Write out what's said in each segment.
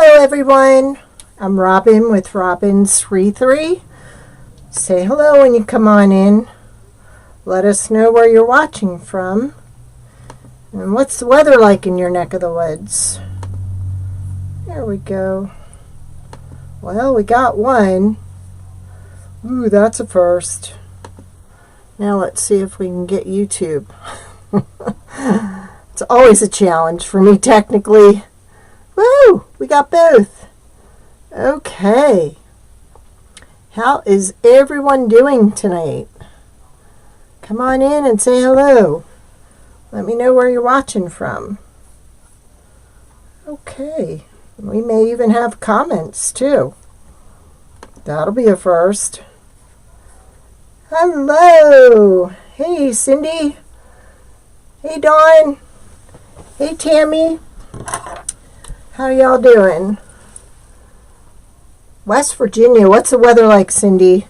Hello everyone, I'm Robin with robinswreathery. Say hello when you come on in. Let us know where you're watching from. And what's the weather like in your neck of the woods? There we go. Well, we got one. Ooh, that's a first. Now let's see if we can get YouTube. It's always a challenge for me technically. Woo! We got both. Okay. How is everyone doing tonight? Come on in and say hello. Let me know where you're watching from. Okay. We may even have comments too. That'll be a first. Hello. Hey, Cindy. Hey, Dawn. Hey, Tammy. How y'all doing? West Virginia, what's the weather like, Cindy?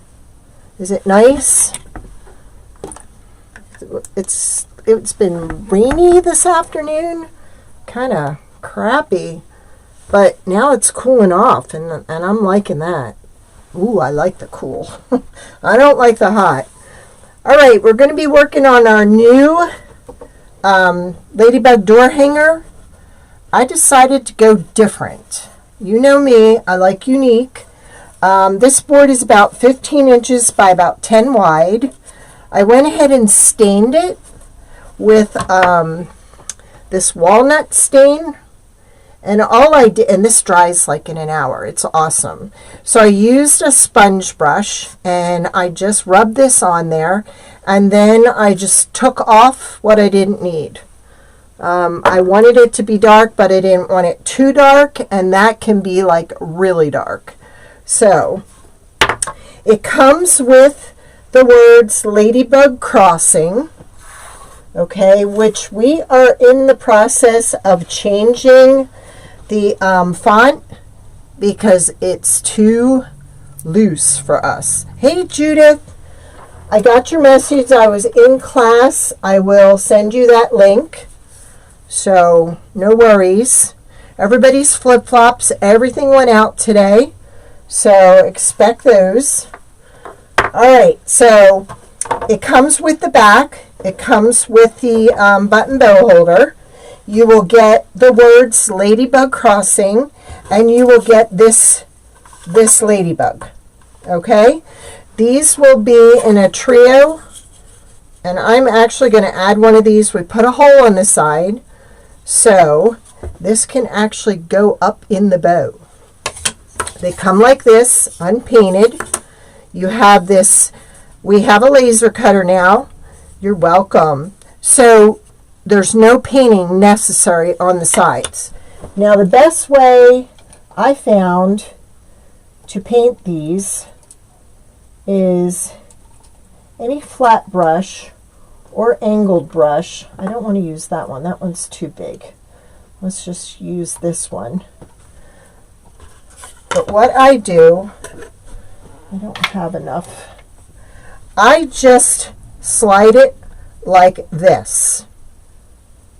Is it nice? It's been rainy this afternoon, kind of crappy, but now it's cooling off, and I'm liking that. Ooh, I like the cool. I don't like the hot. All right, we're going to be working on our new Ladybug door hanger. I decided to go different. You know me, I like unique. This board is about 15 inches by about 10 wide. I went ahead and stained it with this walnut stain. And all I did, and this dries like in an hour. It's awesome. So I used a sponge brush and I just rubbed this on there. And then I just took off what I didn't need. I wanted it to be dark, but I didn't want it too dark, and that can be like really dark. So it comes with the words Ladybug Crossing, okay, which we are in the process of changing the font because it's too loose for us. Hey, Judith, I got your message. I was in class. I will send you that link. So no worries. Everybody's flip-flops. Everything went out today. So expect those. Alright, so it comes with the back. It comes with the button bow holder. You will get the words Ladybug Crossing, and you will get this ladybug. Okay? These will be in a trio, and I'm actually going to add one of these. We put a hole on the side. So this can actually go up in the bow. They come like this, unpainted. You have this, we have a laser cutter now. You're welcome. So there's no painting necessary on the sides. Now the best way I found to paint these is any flat brush or angled brush. I don't want to use that one. That one's too big. Let's just use this one. But what I do, I don't have enough. I just slide it like this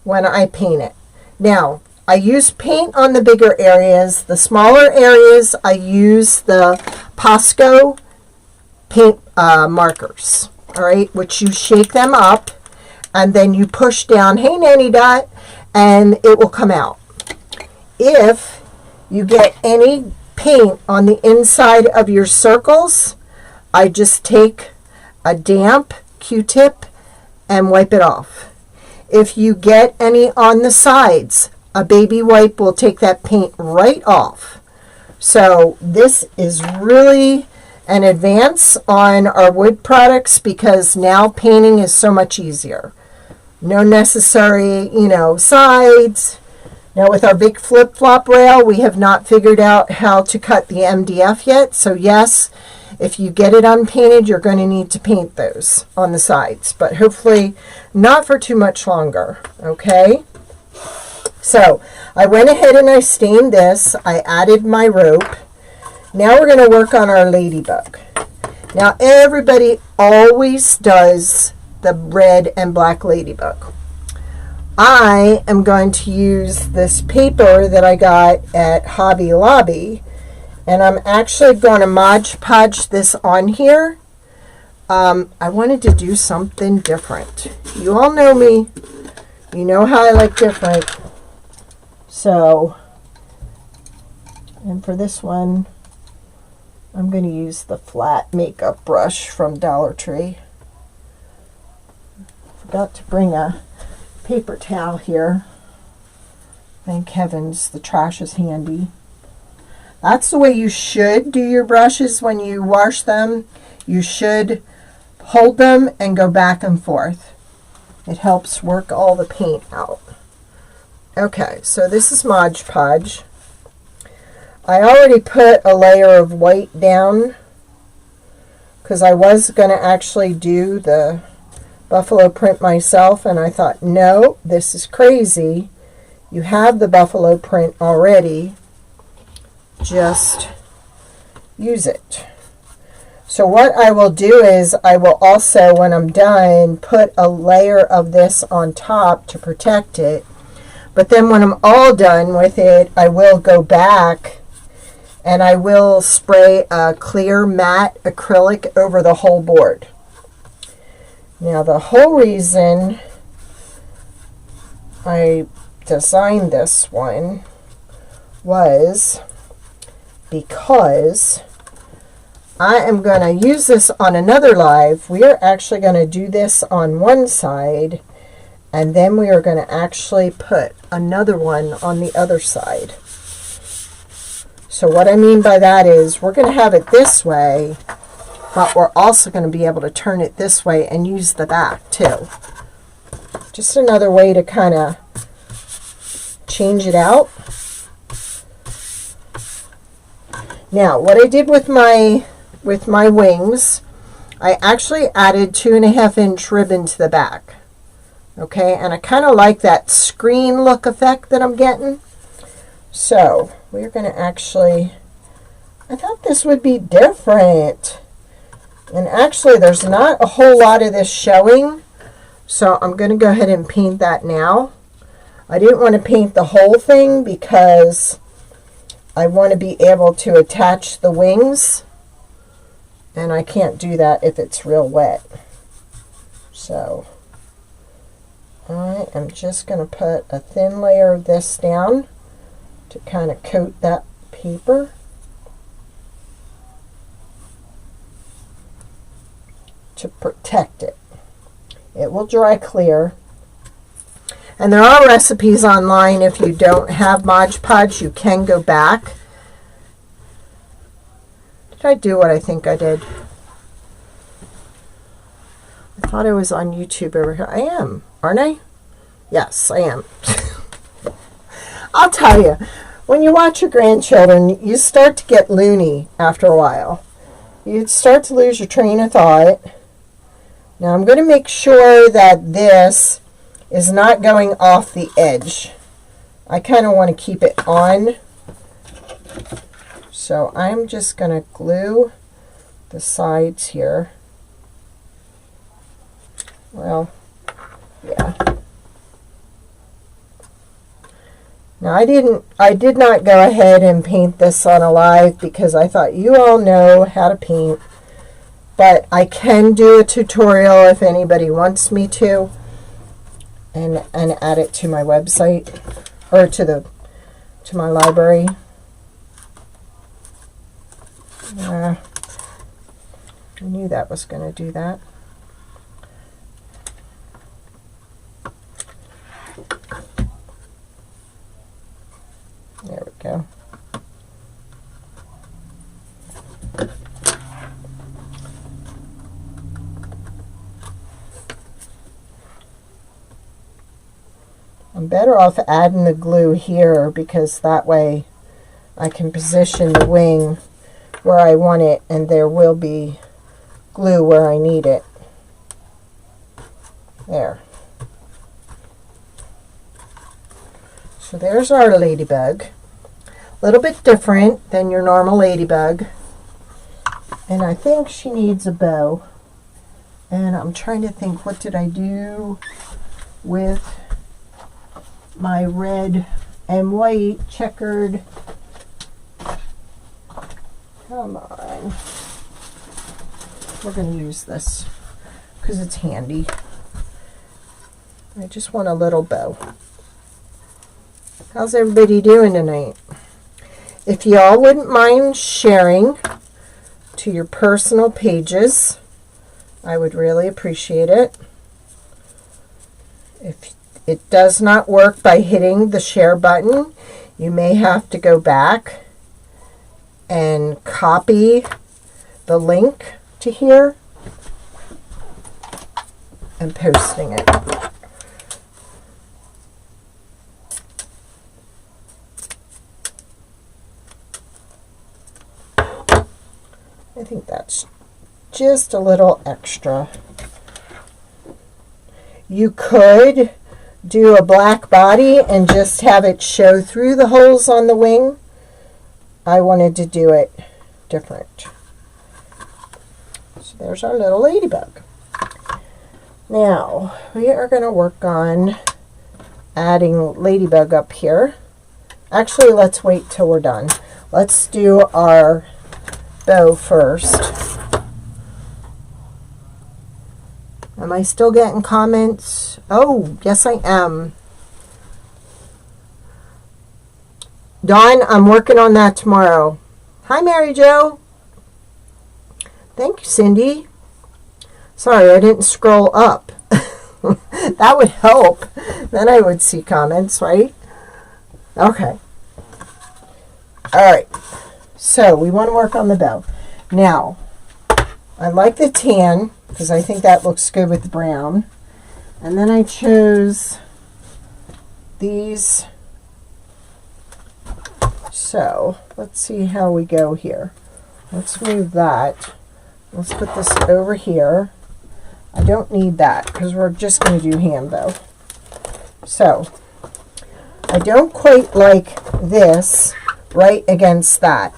when I paint it. Now, I use paint on the bigger areas. The smaller areas, I use the Posco paint markers. All right, which you shake them up and then you push down, hey nanny dot, and it will come out. If you get any paint on the inside of your circles, I just take a damp Q-tip and wipe it off. If you get any on the sides, a baby wipe will take that paint right off. So this is really an advance on our wood products because now painting is so much easier. No necessary, sides. Now with our big flip-flop rail, we have not figured out how to cut the MDF yet. So yes, if you get it unpainted, you're going to need to paint those on the sides, but hopefully not for too much longer, okay? So I went ahead and I stained this. I added my rope. Now we're going to work on our ladybug. Now everybody always does the red and black ladybug. I am going to use this paper that I got at Hobby Lobby, and I'm actually going to Mod Podge this on here. I wanted to do something different. You all know me. You know how I like different. So, and for this one, I'm going to use the flat makeup brush from Dollar Tree. Forgot to bring a paper towel here. Thank heavens, the trash is handy. That's the way you should do your brushes when you wash them. You should hold them and go back and forth. It helps work all the paint out. Okay, so this is Mod Podge. I already put a layer of white down because I was going to actually do the buffalo print myself, and I thought, no, this is crazy. You have the buffalo print already. Just use it. So what I will do is I will also, when I'm done, put a layer of this on top to protect it. But then when I'm all done with it, I will go back and I will spray a clear matte acrylic over the whole board. Now the whole reason I designed this one was because I am going to use this on another live. We are actually going to do this on one side, and then we are going to actually put another one on the other side. So what I mean by that is we're going to have it this way, but we're also going to be able to turn it this way and use the back too. Just another way to kind of change it out. Now, what I did with my wings, I actually added 2.5-inch ribbon to the back. Okay, and I kind of like that screen look effect that I'm getting. So, we're going to actually, I thought this would be different. And actually, there's not a whole lot of this showing. So, I'm going to go ahead and paint that now. I didn't want to paint the whole thing because I want to be able to attach the wings. And I can't do that if it's real wet. So, I am just going to put a thin layer of this down to kind of coat that paper. To protect it. It will dry clear. And there are recipes online. If you don't have Mod Podge, you can go back. Did I do what I think I did? I thought I was on YouTube over here. I am, aren't I? Yes, I am. I'll tell you, when you watch your grandchildren, you start to get loony after a while. You start to lose your train of thought. Now I'm going to make sure that this is not going off the edge. I kind of want to keep it on. So I'm just going to glue the sides here. Well, yeah. Now I did not go ahead and paint this on a live because I thought you all know how to paint. But I can do a tutorial if anybody wants me to, and add it to my website or to my library. I knew that was going to do that. There we go. I'm better off adding the glue here because that way I can position the wing where I want it and there will be glue where I need it. There. So there's our ladybug. A little bit different than your normal ladybug. And I think she needs a bow. And I'm trying to think, what did I do with my red and white checkered. Come on. We're going to use this because it's handy. I just want a little bow. How's everybody doing tonight? If y'all wouldn't mind sharing to your personal pages, I would really appreciate it. If it does not work by hitting the share button, you may have to go back and copy the link to here and posting it. I think that's just a little extra. You could do a black body and just have it show through the holes on the wing. I wanted to do it different. So there's our little ladybug. Now we are going to work on adding ladybug up here. Actually, let's wait till we're done. Let's do our bow first. Am I still getting comments? Oh, yes I am. Dawn, I'm working on that tomorrow. Hi, Mary Jo. Thank you, Cindy. Sorry, I didn't scroll up. That would help. Then I would see comments, right? Okay. All right. So we want to work on the bow. Now, I like the tan because I think that looks good with the brown. And then I chose these. So let's see how we go here. Let's move that. Let's put this over here. I don't need that because we're just going to do hand bow. So I don't quite like this right against that.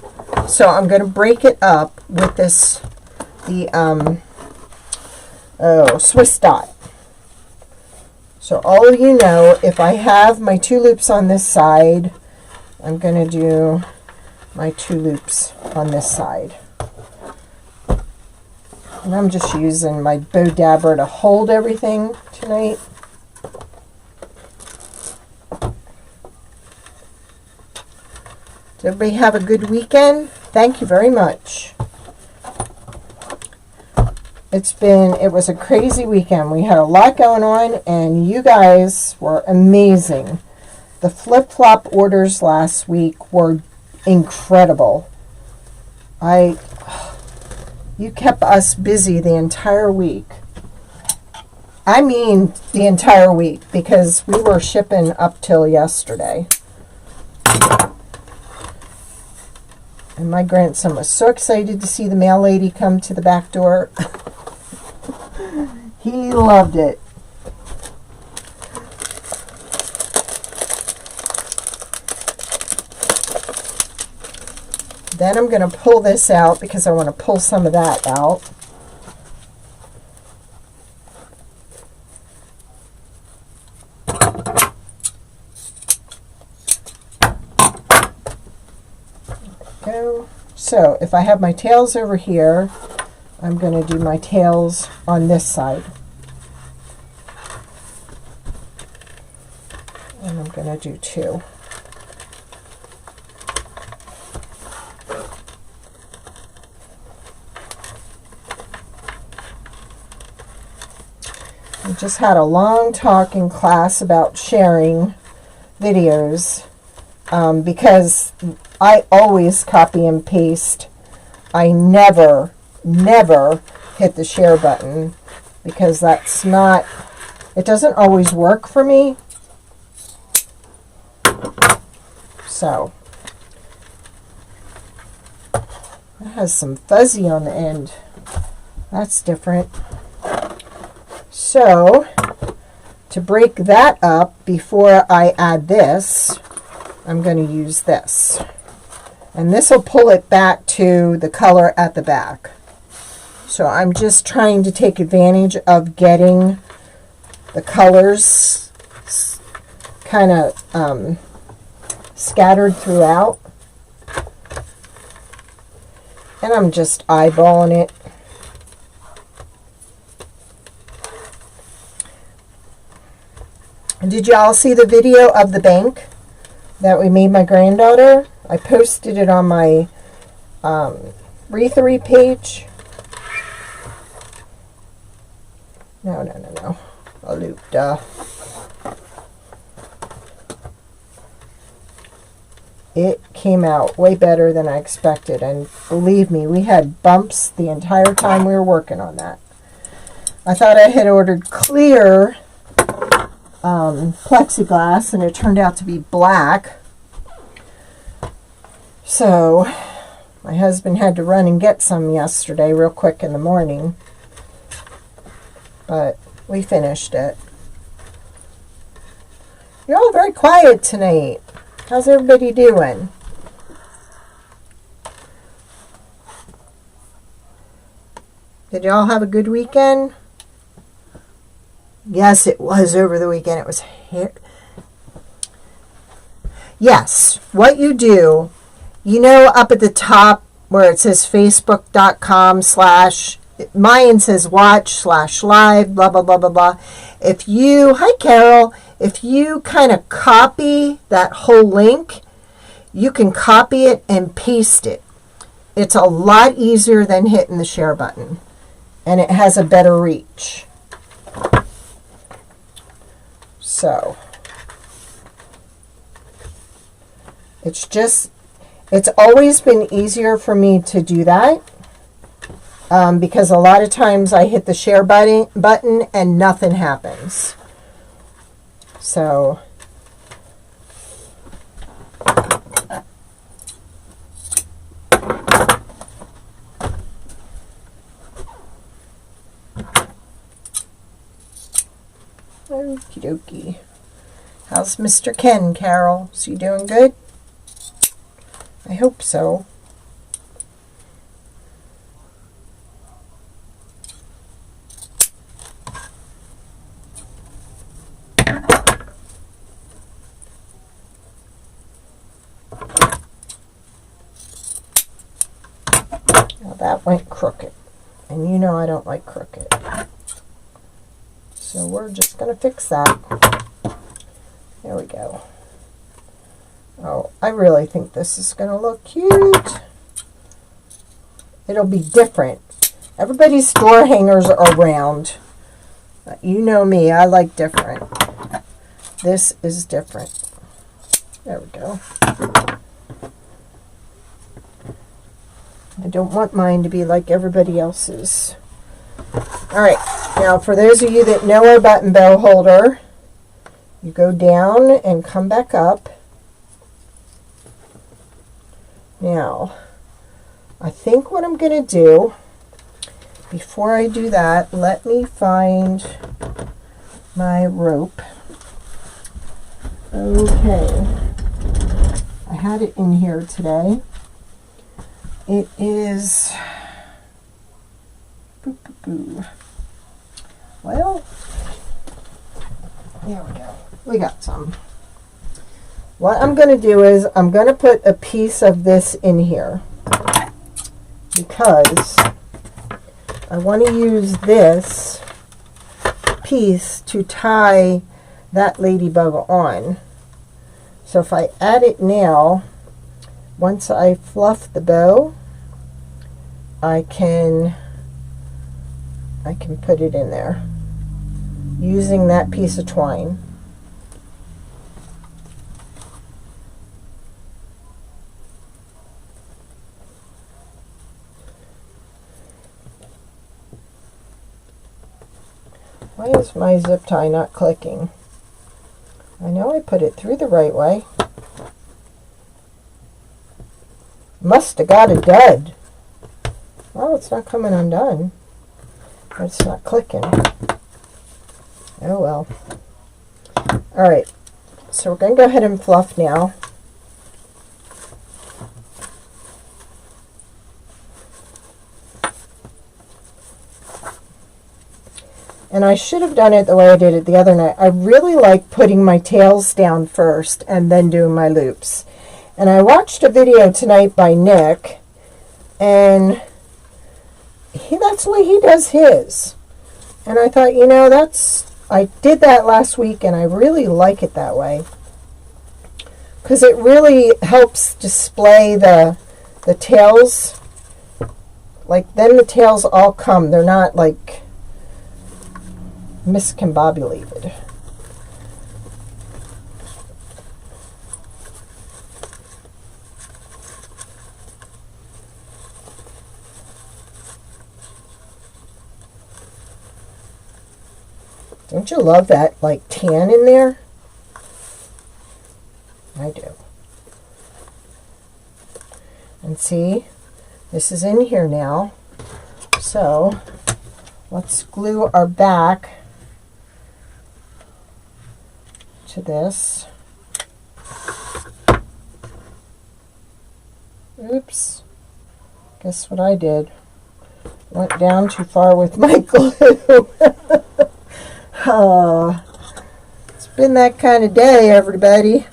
So I'm going to break it up with this, the Swiss dot. So all of you know, if I have my 2 loops on this side, I'm going to do my 2 loops on this side. And I'm just using my bow dabber to hold everything tonight. Did everybody have a good weekend? Thank you very much. It was a crazy weekend. We had a lot going on, and you guys were amazing. The flip-flop orders last week were incredible. You kept us busy the entire week. I mean the entire week, because we were shipping up till yesterday. And my grandson was so excited to see the mail lady come to the back door. He loved it. Then I'm going to pull this out because I want to pull some of that out. There we go. So if I have my tails over here, I'm going to do my tails on this side. And I'm going to do 2. We just had a long talk in class about sharing videos because I always copy and paste. I never hit the share button because that's not, it doesn't always work for me. So it has some fuzzy on the end. That's different. So to break that up before I add this, I'm going to use this. And this will pull it back to the color at the back. So I'm just trying to take advantage of getting the colors kind of scattered throughout. And I'm just eyeballing it. Did y'all see the video of the bank that we made my granddaughter? I posted it on my wreathery page. No. A loop, duh. It came out way better than I expected, and believe me, we had bumps the entire time we were working on that. I thought I had ordered clear plexiglass, and it turned out to be black. So my husband had to run and get some yesterday real quick in the morning, but we finished it. You're all very quiet tonight. How's everybody doing? Did y'all have a good weekend? Yes, it was over the weekend. It was here. Yes, what you do, you know, up at the top where it says facebook.com/ mine says watch/live, blah, blah, blah, blah, blah. If you, hi Carol, if you kind of copy that whole link, you can copy it and paste it. It's a lot easier than hitting the share button, and it has a better reach. So, it's always been easier for me to do that. Because a lot of times I hit the share button and nothing happens. So, okie dokie. How's Mr. Ken, Carol? Is he doing good? I hope so. That went crooked, and you know I don't like crooked, so we're just going to fix that. There we go. Oh, I really think this is going to look cute. It'll be different. Everybody's door hangers are round. You know me, I like different. This is different. There we go. I don't want mine to be like everybody else's. Alright, now for those of you that know our button bow holder, you go down and come back up. Now, I think what I'm going to do, before I do that, let me find my rope. Okay, I had it in here today. It is, well, there we go. We got some. What I'm going to do is I'm going to put a piece of this in here because I want to use this piece to tie that ladybug on. So if I add it now, once I fluff the bow, I can put it in there using that piece of twine. Why is my zip tie not clicking? I know I put it through the right way. Must have got it dud. Well, it's not coming undone. It's not clicking. Oh well. Alright, so we're going to go ahead and fluff now. And I should have done it the way I did it the other night. I really like putting my tails down first and then doing my loops. And I watched a video tonight by Nick, and that's the way he does his. And I thought, you know, I did that last week, and I really like it that way. Because it really helps display the tails. Like, then the tails all come. They're not, like, miscombobulated. Don't you love that, like, tan in there? I do. And see, this is in here now. So let's glue our back to this. Oops. Guess what I did? Went down too far with my glue. Oh, it's been that kind of day, everybody.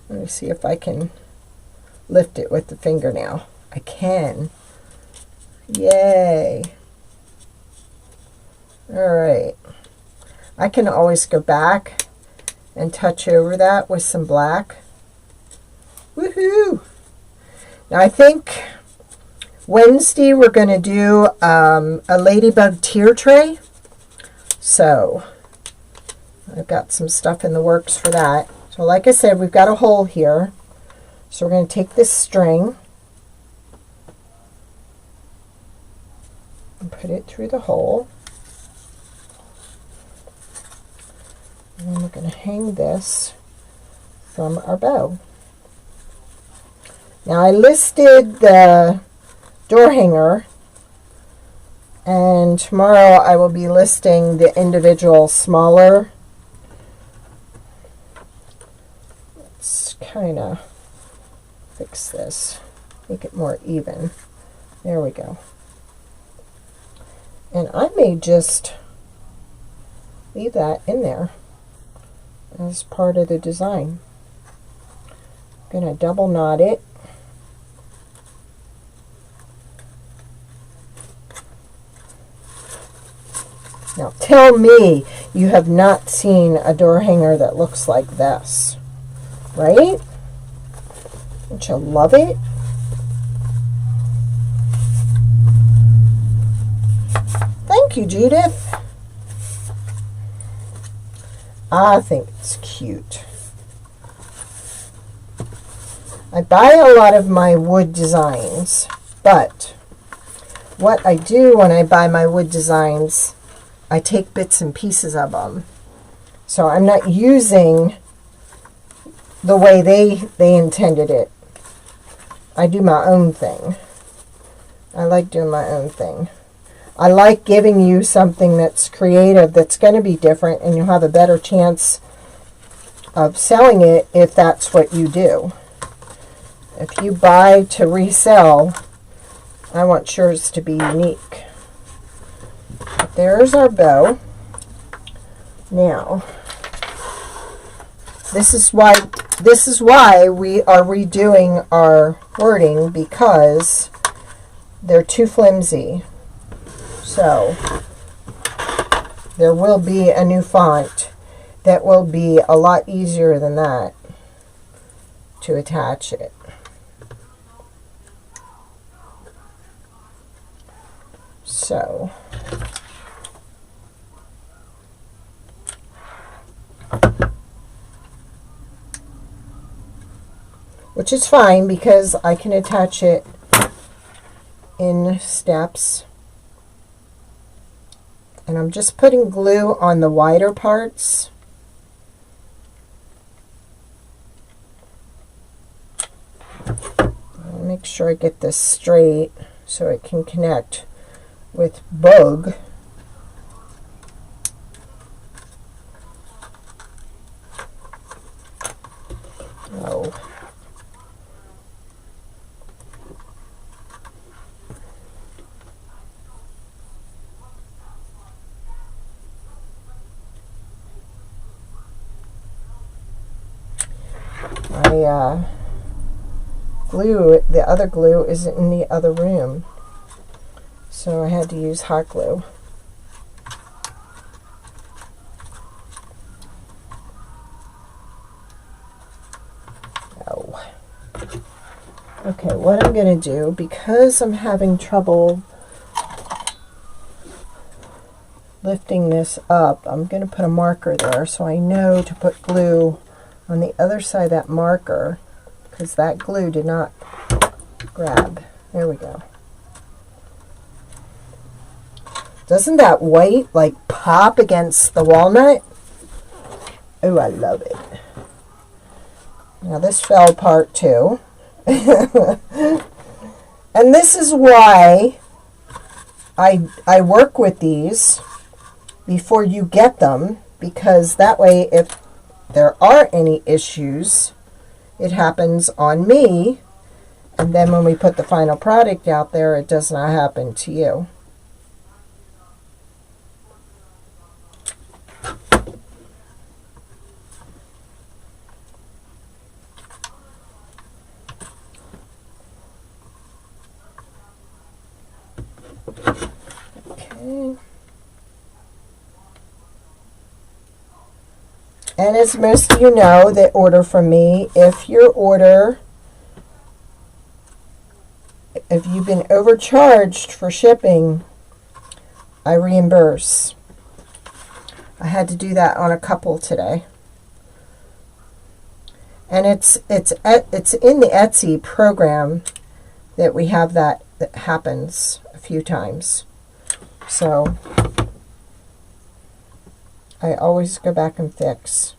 Let me see if I can lift it with the finger now. I can. Yay. All right. I can always go back and touch over that with some black. Woohoo! Now I think Wednesday we're going to do a Ladybug tier tray. So I've got some stuff in the works for that. So like I said, we've got a hole here. So we're going to take this string and put it through the hole. And then we're going to hang this from our bow. Now I listed the door hanger, and tomorrow I will be listing the individual smaller. Let's kind of fix this, make it more even. There we go. And I may just leave that in there as part of the design. I'm going to double knot it. Now tell me you have not seen a door hanger that looks like this, right? Don't you love it? Thank you, Judith. I think it's cute. I buy a lot of my wood designs, but what I do when I buy my wood designs, I take bits and pieces of them. So I'm not using the way they intended it. I do my own thing. I like doing my own thing. I like giving you something that's creative, that's going to be different, and you'll have a better chance of selling it if that's what you do. If you buy to resell, I want yours to be unique. There's our bow. Now, this is why we are redoing our wording, because they're too flimsy. So there will be a new font that will be a lot easier than that to attach it. So which is fine because I can attach it in steps. And I'm just putting glue on the wider parts. I'll make sure I get this straight so it can connect with Bug. Oh. my glue, the other glue, is in the other room. So I had to use hot glue. Oh. Okay, what I'm going to do, because I'm having trouble lifting this up, I'm going to put a marker there so I know to put glue on the other side of that marker, because that glue did not grab. There we go. Doesn't that white like pop against the walnut? Oh, I love it. Now this fell apart too. And this is why I work with these before you get them, because that way if there are any issues, it happens on me, and then when we put the final product out there, it does not happen to you. Okay. And as most of you know that order from me, if you've been overcharged for shipping, I reimburse. I had to do that on a couple today. And it's in the Etsy program that we have that happens a few times. So I always go back and fix.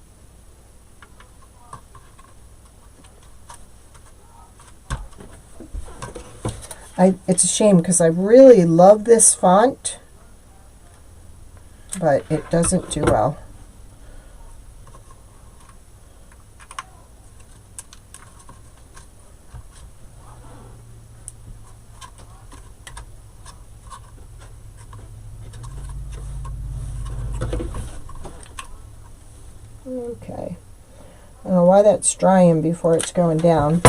It's a shame because I really love this font, but it doesn't do well. Okay. I don't know why that's drying before it's going down.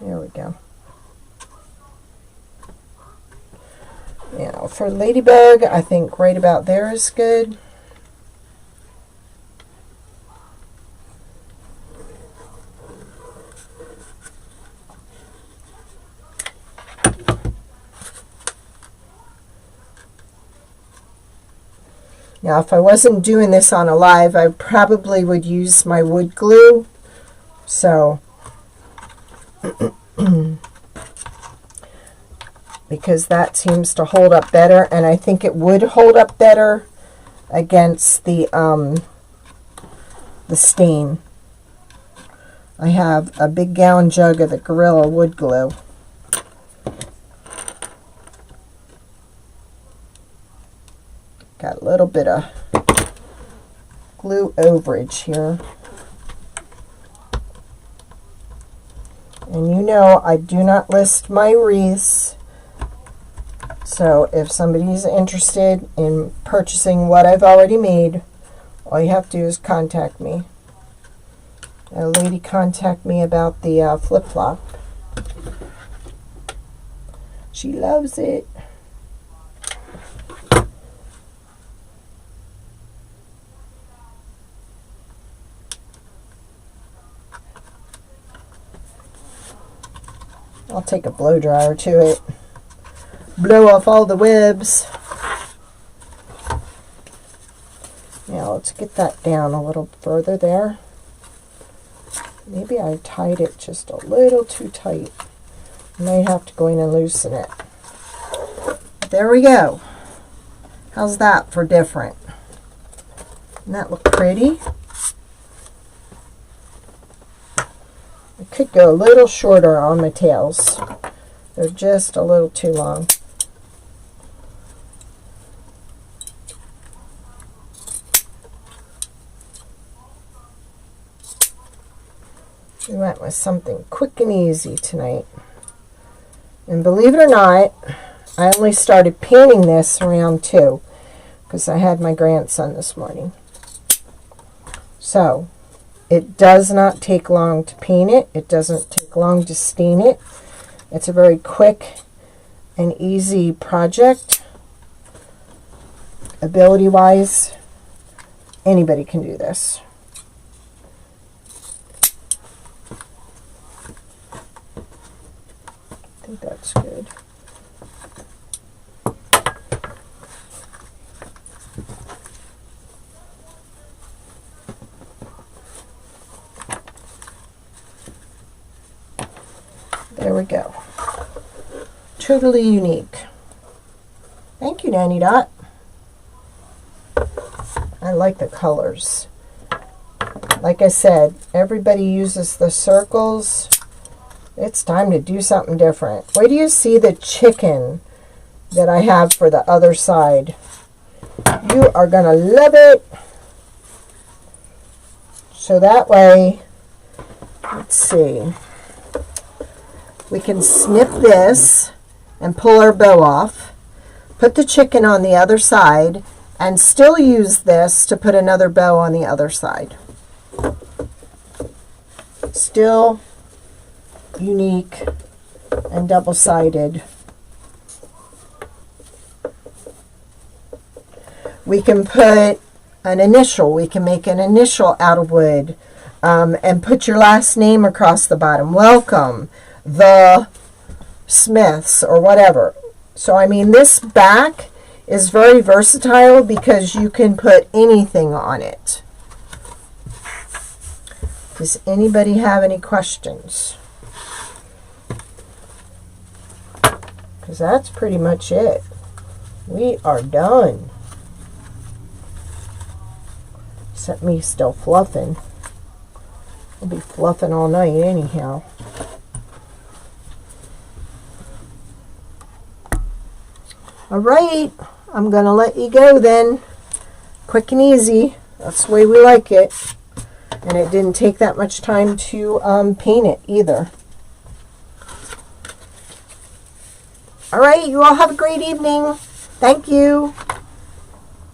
There we go. Now for Ladybug, I think right about there is good. Now, if I wasn't doing this on a live, I probably would use my wood glue. So, because that seems to hold up better, and I think it would hold up better against the stain. I have a big gallon jug of the Gorilla wood glue. Got a little bit of glue overage here. And you know I do not list my wreaths. So if somebody's interested in purchasing what I've already made, all you have to do is contact me. A lady contacted me about the flip-flop. She loves it. I'll take a blow dryer to it. Blow off all the webs. Now let's get that down a little further there. Maybe I tied it just a little too tight. I might have to go in and loosen it. There we go. How's that for different? Doesn't that look pretty? I could go a little shorter on my tails. They're just a little too long. We went with something quick and easy tonight. And believe it or not, I only started painting this around 2 because I had my grandson this morning. So, It does not take long to paint it. It doesn't take long to stain it. It's a very quick and easy project. Ability-wise, anybody can do this. I think that's good. There we go. Totally unique. Thank you, Nanny Dot. I like the colors. Like I said, everybody uses the circles. It's time to do something different. Wait till you see the chicken that I have for the other side. You are going to love it. So that way, let's see. We can snip this and pull our bow off. Put the chicken on the other side and still use this to put another bow on the other side. Still unique and double-sided. We can put an initial. We can make an initial out of wood and put your last name across the bottom. Welcome, the Smiths, or whatever. So, I mean, this back is very versatile because you can put anything on it. Does anybody have any questions? Because that's pretty much it. We are done. Except me still fluffing. I'll be fluffing all night anyhow. All right, I'm going to let you go then. Quick and easy. That's the way we like it. And it didn't take that much time to paint it either. All right, you all have a great evening. Thank you.